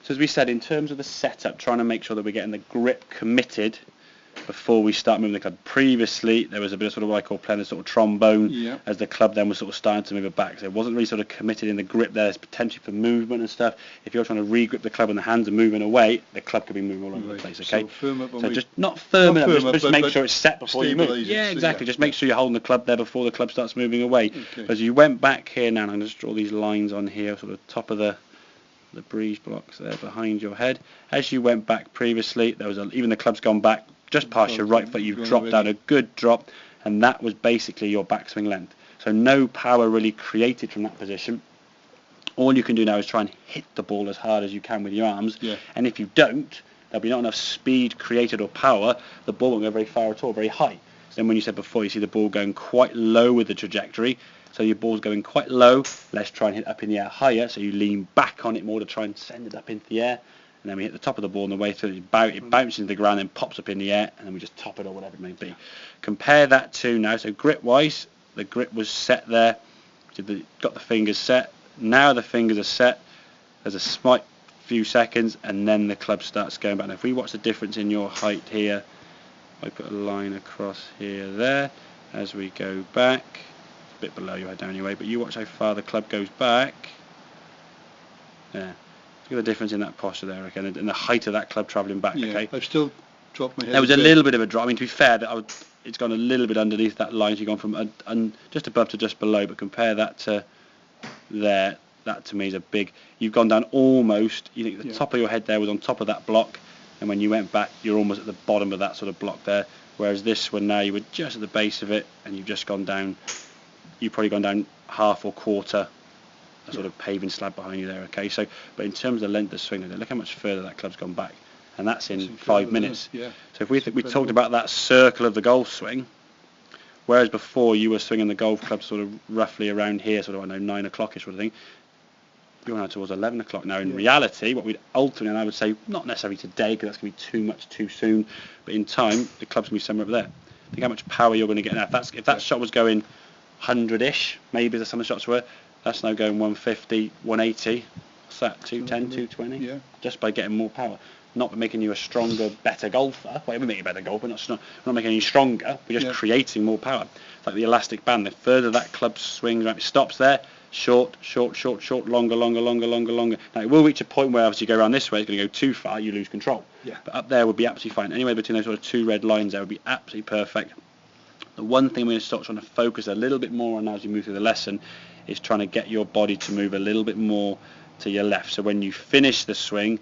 So as we said, in terms of the setup, trying to make sure that we're getting the grip committed before we start moving the club. Previously, there was a bit of sort of what I call playing a sort of trombone as the club then was sort of starting to move it back. So it wasn't really sort of committed in the grip there. There's potential for movement and stuff. If you're trying to re-grip the club and the hands are moving away, the club could be moving all over the place, okay? So firm up so just not firm up, just make sure it's set before you move. Yeah, exactly. Just make sure you're holding the club there before the club starts moving away. Okay. As you went back here now, I'm going to just draw these lines on here, sort of top of the breeze blocks there behind your head. As you went back previously, there was even the club's gone back just past your right foot. You've dropped down a good drop, and that was basically your backswing length. So no power really created from that position. All you can do now is try and hit the ball as hard as you can with your arms. And if you don't, there'll be not enough speed created or power. The ball won't go very far at all, very high. So then when you said before, you see the ball going quite low with the trajectory. So your ball's going quite low. Let's try and hit up in the air higher. So you lean back on it more to try and send it up into the air. And then we hit the top of the ball on the way through. It bounces into the ground, then pops up in the air, and then we just top it or whatever it may be. Compare that to now. So grip-wise, the grip was set there. Got the fingers set. Now the fingers are set. There's a slight few seconds, and then the club starts going back. Now if we watch the difference in your height here, I put a line across here, there. As we go back, a bit below your head down anyway, but you watch how far the club goes back. Yeah. Look at the difference in that posture there again, and the height of that club travelling back. Okay, I've still dropped my head. There was a little bit of a drop. I mean, to be fair, it's gone a little bit underneath that line. So you've gone from just above to just below. But compare that to there. That to me is a big. You've gone down almost. You think the top of your head there was on top of that block, and when you went back, you're almost at the bottom of that sort of block there. Whereas this one now, you were just at the base of it, and you've just gone down. You've probably gone down half or quarter. A sort of paving slab behind you there, okay? So, but in terms of the length of the swing, look how much further that club's gone back, and that's in 5 minutes. So if we talked about that circle of the golf swing, whereas before you were swinging the golf club sort of roughly around here, sort of 9 o'clock-ish sort of thing, you're now towards 11 o'clock now. In reality, what we'd ultimately, and I would say, not necessarily today, because that's going to be too much too soon, but in time, the club's going to be somewhere up there. Think how much power you're going to get now. If that shot was going 100-ish, maybe as some of the shots were, that's now going 150, 180. What's that? 210, 220? Yeah. Just by getting more power. Not by making you a stronger, better golfer. Well, we make you a better golfer, we're not making you stronger. We're just creating more power. It's like the elastic band. The further that club swings, right, it stops there. Short, longer. Now, it will reach a point where obviously you go around this way, it's going to go too far, you lose control. But up there would be absolutely fine. Anywhere between those sort of two red lines there would be absolutely perfect. The one thing we're going to start trying to focus a little bit more on now as we move through the lesson is trying to get your body to move a little bit more to your left. So when you finish the swing,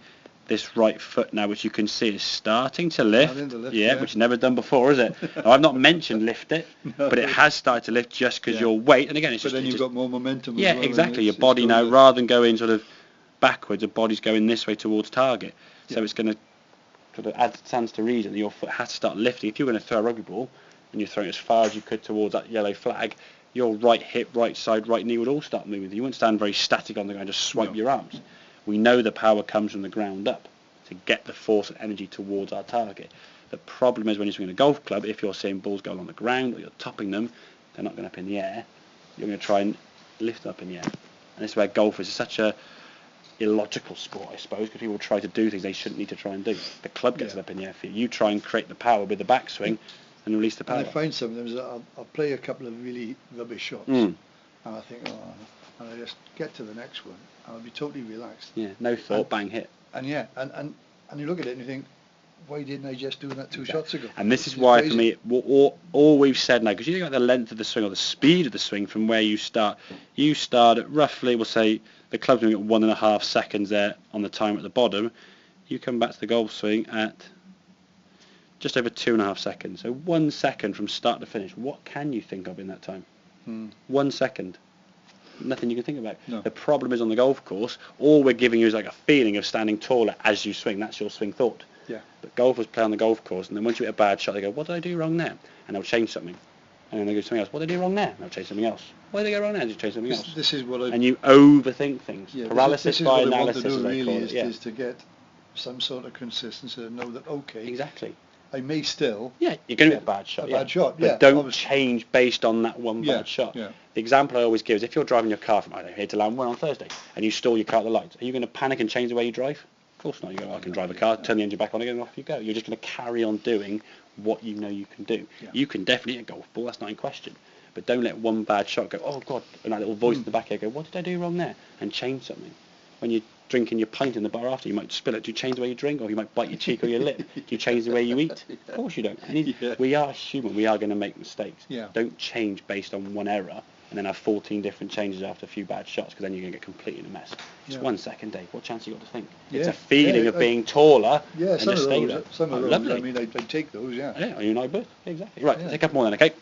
this right foot now, which you can see is starting to lift. Which you've never done before, is it? Now, I've not mentioned lift it, but it has started to lift just because your weight, and again, it's just... But then you've got more momentum. Yeah, exactly. Your body now, rather than going sort of backwards, the body's going this way towards target. So it's going to sort of stands to reason that your foot has to start lifting. If you're going to throw a rugby ball, and you're throwing as far as you could towards that yellow flag, your right hip, right side, right knee would all start moving. You wouldn't stand very static on the ground, just swipe your arms. We know the power comes from the ground up to get the force and energy towards our target. The problem is when you're swinging a golf club, if you're seeing balls go along the ground or you're topping them, they're not going up in the air. You're going to try and lift up in the air. And this is where golf is such a illogical sport, I suppose, because people try to do things they shouldn't need to try and do. The club gets it up in the air for you. You try and create the power with the backswing and release the power. And I find sometimes that I'll play a couple of really rubbish shots, and I think, and I just get to the next one, and I'll be totally relaxed. Yeah, no thought, bang, hit. And you look at it and you think, why didn't I just do that two shots ago? And this is why, for me, all we've said now, because you think about the length of the swing or the speed of the swing from where you start at roughly, we'll say, the club's doing it 1.5 seconds there on the timer at the bottom. You come back to the golf swing at just over 2.5 seconds. So 1 second from start to finish. What can you think of in that time? 1 second. Nothing you can think about. No. The problem is on the golf course, all we're giving you is like a feeling of standing taller as you swing. That's your swing thought. Yeah. But golfers play on the golf course, and then once you hit a bad shot, they go, what did I do wrong there? And they'll change something. And then they go something else. What did I do wrong there? And they'll change something else. Why did they go wrong there? They'll change something else. This is what and you overthink things. Yeah, paralysis by analysis, what I want to do, as they call it. is to get some sort of consistency and know that, okay, exactly. I may still... Yeah, you're going to get a bad shot. Bad shot, but don't change based on that one bad shot. Yeah. The example I always give is if you're driving your car from, I don't know, here to Lambourne on Thursday, and you stall your car at the lights, are you going to panic and change the way you drive? Of course not. You go, I can drive a car, turn the engine back on again, and off you go. You're just going to carry on doing what you know you can do. Yeah. You can definitely hit a golf ball, that's not in question. But don't let one bad shot go, oh God, and that little voice in the back here go, what did I do wrong there? And change something. When you're drinking your pint in the bar after, you might spill it. Do you change the way you drink, or you might bite your cheek or your lip? Do you change the way you eat? Of course you don't. We are human. We are going to make mistakes. Yeah. Don't change based on one error and then have 14 different changes after a few bad shots, because then you're going to get completely in a mess. Just 1 second, Dave. What chance you got to think? Yeah. It's a feeling of being taller and just stay there. Some of those, lovely. I mean, I take those, yeah. Yeah, you know, but exactly. Right, take a couple more then, okay?